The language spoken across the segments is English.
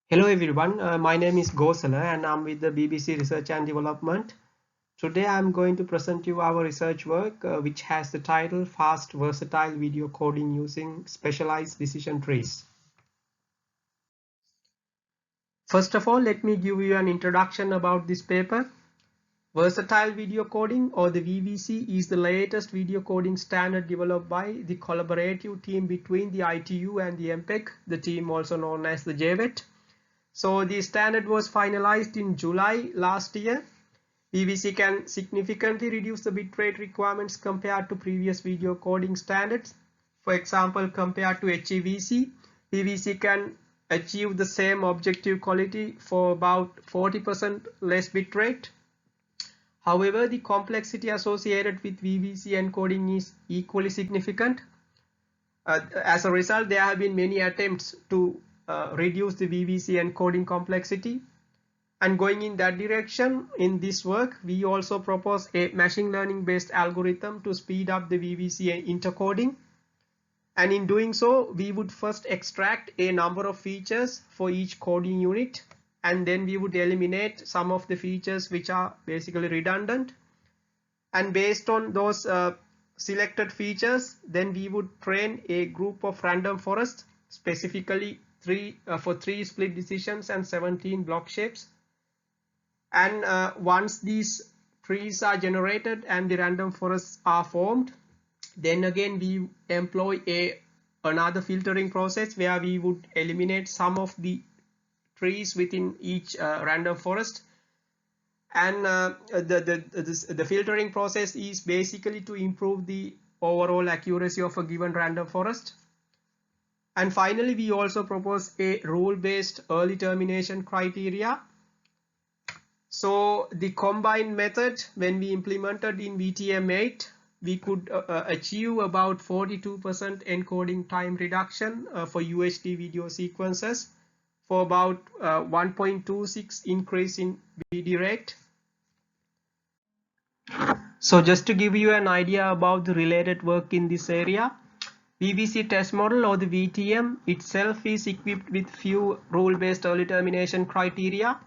Hello everyone, my name is Gosala and I'm with the BBC Research and Development. Today I'm going to present you our research work which has the title Fast Versatile Video Coding Using Specialized Decision Trees. First of all, let me give you an introduction about this paper. Versatile video coding, or the VVC, is the latest video coding standard developed by the collaborative team between the ITU and the MPEG, the team also known as the JVET. So the standard was finalized in July last year. VVC can significantly reduce the bitrate requirements compared to previous video coding standards. For example, compared to HEVC, VVC can achieve the same objective quality for about 40% less bitrate. However, the complexity associated with VVC encoding is equally significant. As a result, there have been many attempts to reduce the VVC encoding complexity. And going in that direction, in this work, we also propose a machine learning based algorithm to speed up the VVC intercoding. And in doing so, we would first extract a number of features for each coding unit, and then we would eliminate some of the features which are basically redundant. And based on those selected features, then we would train a group of random forests, specifically for 3 split decisions and 17 block shapes. And once these trees are generated and the random forests are formed, then again we employ another filtering process where we would eliminate some of the trees within each random forest. And the filtering process is basically to improve the overall accuracy of a given random forest. And finally, we also propose a rule-based early termination criteria. So the combined method, when we implemented in VTM8, we could achieve about 42% encoding time reduction for UHD video sequences, for about 1.26 increase in BD rate. So just to give you an idea about the related work in this area, VVC test model, or the VTM itself, is equipped with few rule-based early termination criteria.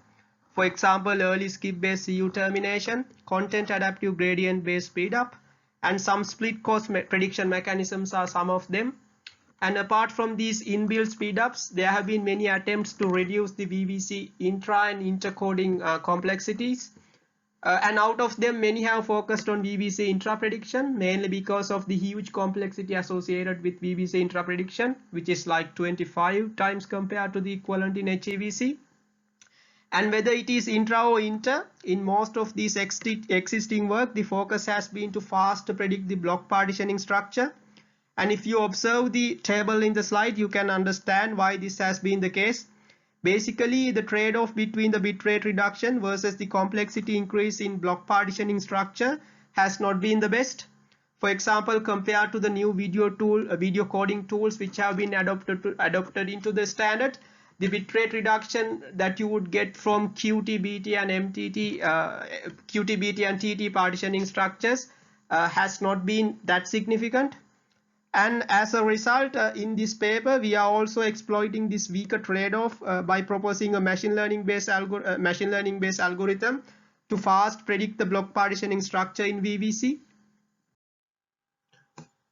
For example, early skip-based CU termination, content adaptive gradient-based speedup, and some split cost prediction mechanisms are some of them. And apart from these inbuilt speedups, there have been many attempts to reduce the VVC intra and intercoding complexities. And out of them, many have focused on VVC intra prediction, mainly because of the huge complexity associated with VVC intra prediction, which is like 25 times compared to the equivalent in HEVC. And whether it is intra or inter, in most of these existing work, the focus has been to fast predict the block partitioning structure. And if you observe the table in the slide, you can understand why this has been the case. Basically, the trade-off between the bitrate reduction versus the complexity increase in block partitioning structure has not been the best. For example, compared to the new video coding tools which have been adopted into the standard, the bitrate reduction that you would get from QTBT and MTT, QTBT and TT partitioning structures has not been that significant. And as a result, in this paper, we are also exploiting this weaker trade-off by proposing a machine learning based algorithm to fast predict the block partitioning structure in VVC.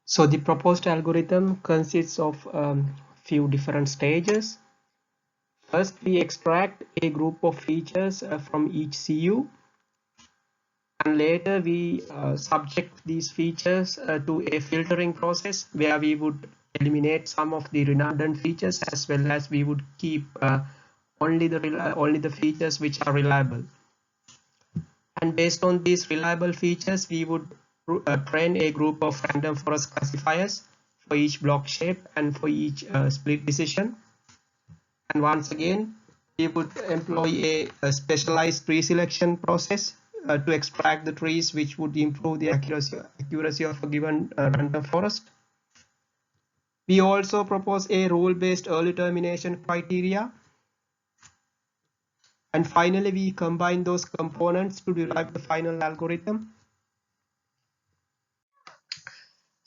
So the proposed algorithm consists of few different stages. First, we extract a group of features from each CU. And later we subject these features to a filtering process where we would eliminate some of the redundant features, as well as we would keep only the features which are reliable. And based on these reliable features, we would train a group of random forest classifiers for each block shape and for each split decision. And once again, we would employ a specialized tree selection process to extract the trees which would improve the accuracy of a given random forest. We also propose a rule-based early termination criteria. And finally, we combine those components to derive the final algorithm.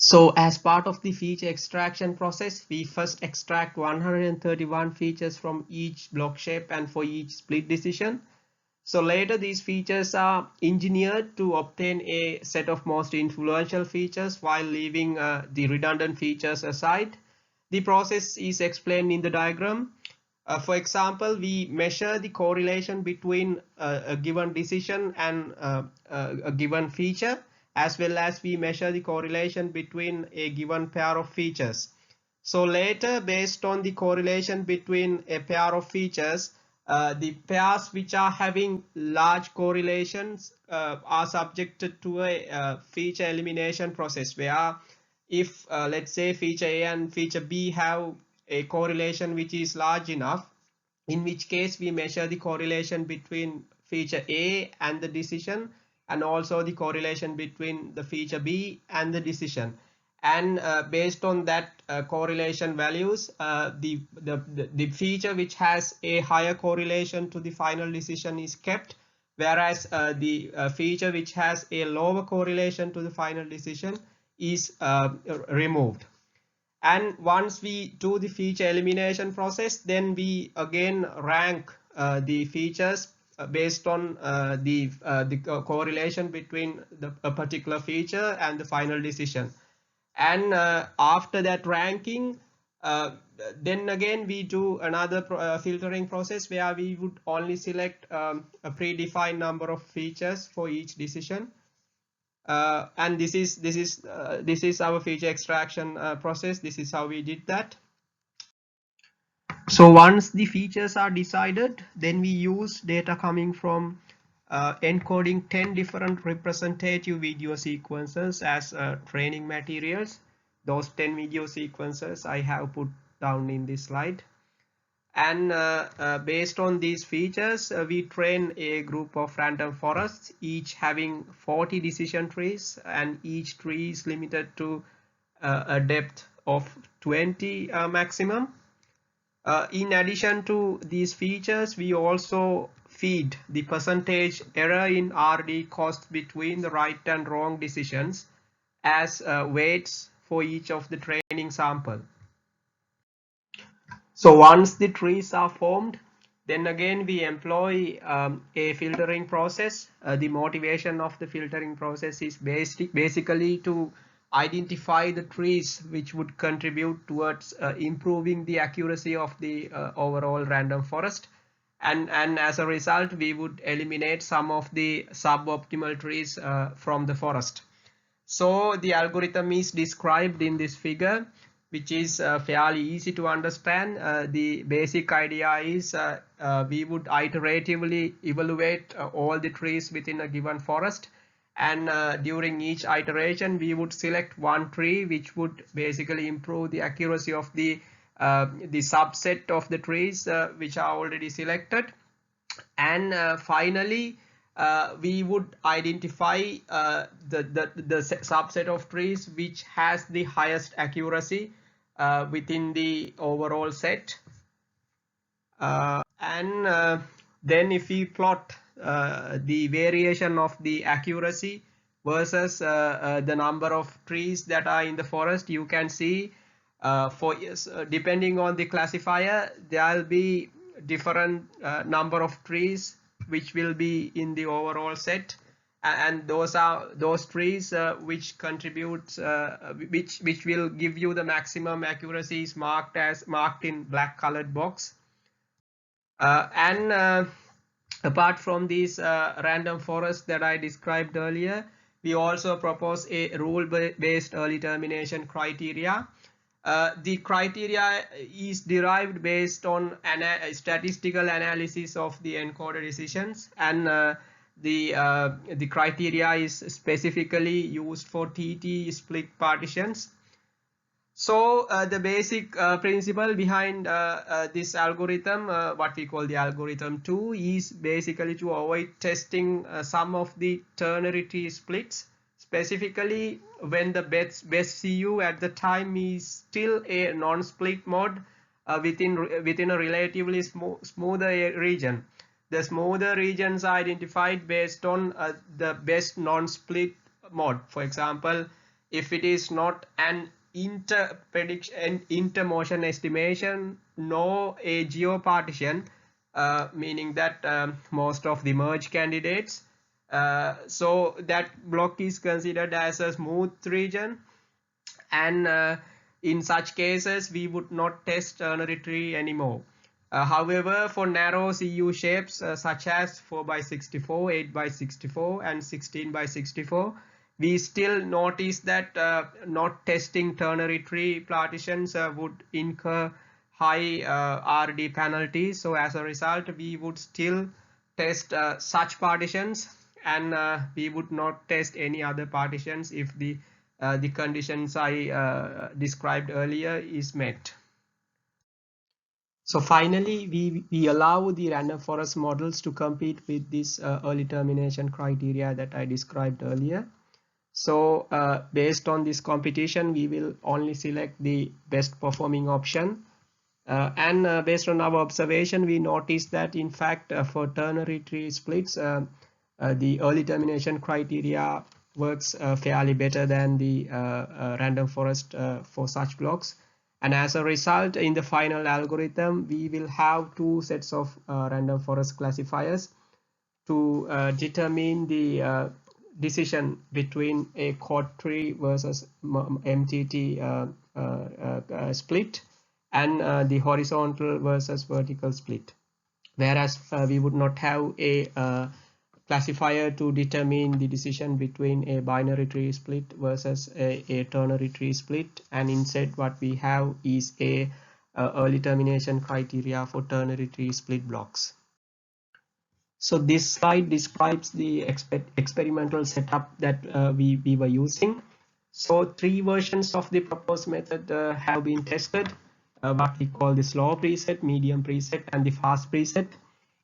So as part of the feature extraction process, we first extract 131 features from each block shape and for each split decision. So later these features are engineered to obtain a set of most influential features while leaving the redundant features aside. The process is explained in the diagram. For example, we measure the correlation between a given decision and a given feature, as well as we measure the correlation between a given pair of features. So later, based on the correlation between a pair of features, the pairs which are having large correlations are subjected to a feature elimination process, where if let's say feature A and feature B have a correlation which is large enough, in which case we measure the correlation between feature A and the decision, and also the correlation between the feature B and the decision. And based on that correlation values, the feature which has a higher correlation to the final decision is kept, whereas the feature which has a lower correlation to the final decision is removed. And once we do the feature elimination process, then we again rank the features based on the correlation between a particular feature and the final decision. And after that ranking, then again we do another filtering process where we would only select a predefined number of features for each decision. And this is our feature extraction process. This is how we did that. So once the features are decided, then we use data coming from encoding 10 different representative video sequences as training materials. Those 10 video sequences I have put down in this slide. And based on these features, we train a group of random forests, each having 40 decision trees, and each tree is limited to a depth of 20 maximum. In addition to these features, we also feed the percentage error in RD cost between the right and wrong decisions as weights for each of the training sample. So once the trees are formed, then again we employ a filtering process. The motivation of the filtering process is basically to identify the trees which would contribute towards improving the accuracy of the overall random forest. And as a result, we would eliminate some of the suboptimal trees from the forest. So the algorithm is described in this figure, which is fairly easy to understand. The basic idea is we would iteratively evaluate all the trees within a given forest, and during each iteration we would select one tree which would basically improve the accuracy of the subset of the trees which are already selected. And finally we would identify the subset of trees which has the highest accuracy within the overall set. And then if we plot the variation of the accuracy versus the number of trees that are in the forest, you can see depending on the classifier, there will be different number of trees which will be in the overall set, and those are those trees which contributes which will give you the maximum accuracy is marked in black colored box. And apart from these random forests that I described earlier, we also propose a rule-based early termination criteria. The criteria is derived based on statistical analysis of the encoder decisions, and the criteria is specifically used for TT split partitions. So the basic principle behind this algorithm, what we call the algorithm 2, is basically to avoid testing some of the ternary T splits, specifically when the best CU at the time is still a non-split mode within a relatively smoother region. The smoother regions are identified based on the best non-split mode. For example, if it is not an inter-motion estimation nor a geo-partition, meaning that most of the merge candidates, so that block is considered as a smooth region, and in such cases we would not test ternary tree anymore. However, for narrow CU shapes such as 4x64, 8x64 and 16x64, we still notice that not testing ternary tree partitions would incur high RD penalties. So as a result, we would still test such partitions, and we would not test any other partitions if the conditions I described earlier is met. So finally, we allow the random forest models to compete with this early termination criteria that I described earlier. So based on this competition, we will only select the best performing option. And based on our observation, we noticed that in fact for ternary tree splits, the early termination criteria works fairly better than the random forest for such blocks. And as a result, in the final algorithm, we will have two sets of random forest classifiers to determine the decision between a chord tree versus MTT split, and the horizontal versus vertical split. Whereas we would not have a classifier to determine the decision between a binary tree split versus a ternary tree split, and instead what we have is a early termination criteria for ternary tree split blocks. So this slide describes the experimental setup that we were using. So three versions of the proposed method have been tested, what we call the slow preset, medium preset, and the fast preset.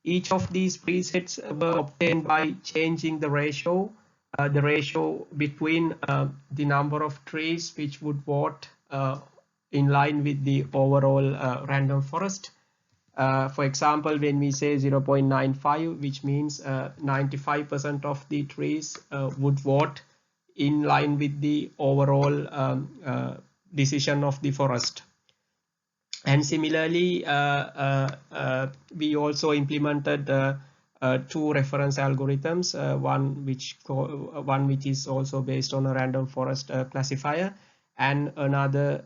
Each of these presets were obtained by changing the ratio between the number of trees which would vote in line with the overall random forest. For example, when we say 0.95, which means 95% of the trees would vote in line with the overall decision of the forest. And similarly, we also implemented two reference algorithms, one which is also based on a random forest classifier, and another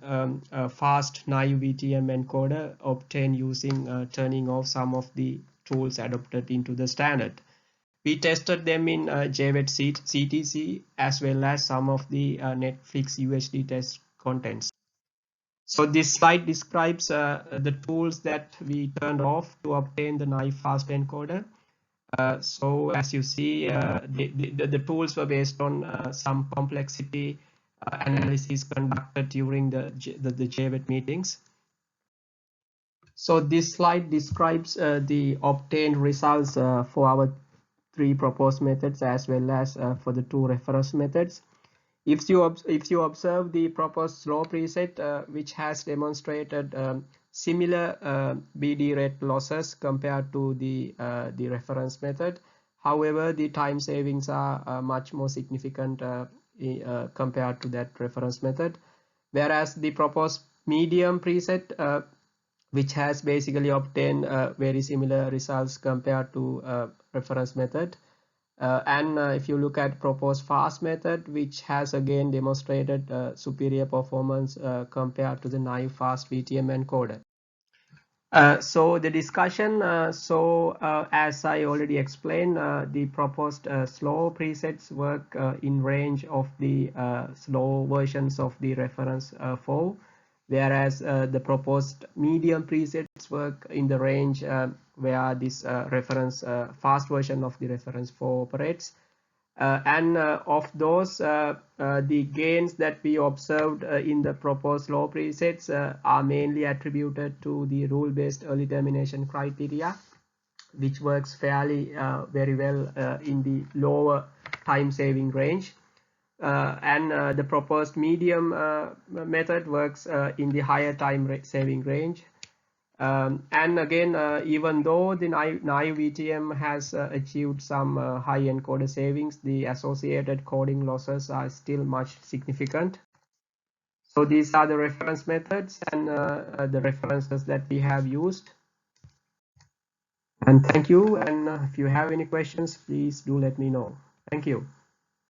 fast naive VTM encoder obtained using turning off some of the tools adopted into the standard. We tested them in JVET CTC as well as some of the Netflix UHD test contents. So this slide describes the tools that we turned off to obtain the naive fast encoder. So as you see, the tools were based on some complexity analysis conducted during the JVET meetings. So this slide describes the obtained results for our three proposed methods as well as for the two reference methods. If you observe the proposed slow preset, which has demonstrated similar BD rate losses compared to the reference method. However, the time savings are much more significant compared to that reference method. Whereas the proposed medium preset, which has basically obtained very similar results compared to reference method. And if you look at proposed fast method, which has again demonstrated superior performance compared to the naive fast VTM encoder. So the discussion, as I already explained, the proposed slow presets work in range of the slow versions of the reference 4, whereas the proposed medium presets work in the range where this reference fast version of the reference 4 operates. And of those, the gains that we observed in the proposed slow presets are mainly attributed to the rule-based early termination criteria, which works fairly very well in the lower time saving range. And the proposed medium method works in the higher time saving range. And again, even though the naive VTM has achieved some high encoder savings, the associated coding losses are still much significant. So these are the reference methods and the references that we have used. And thank you. And if you have any questions, please do let me know. Thank you.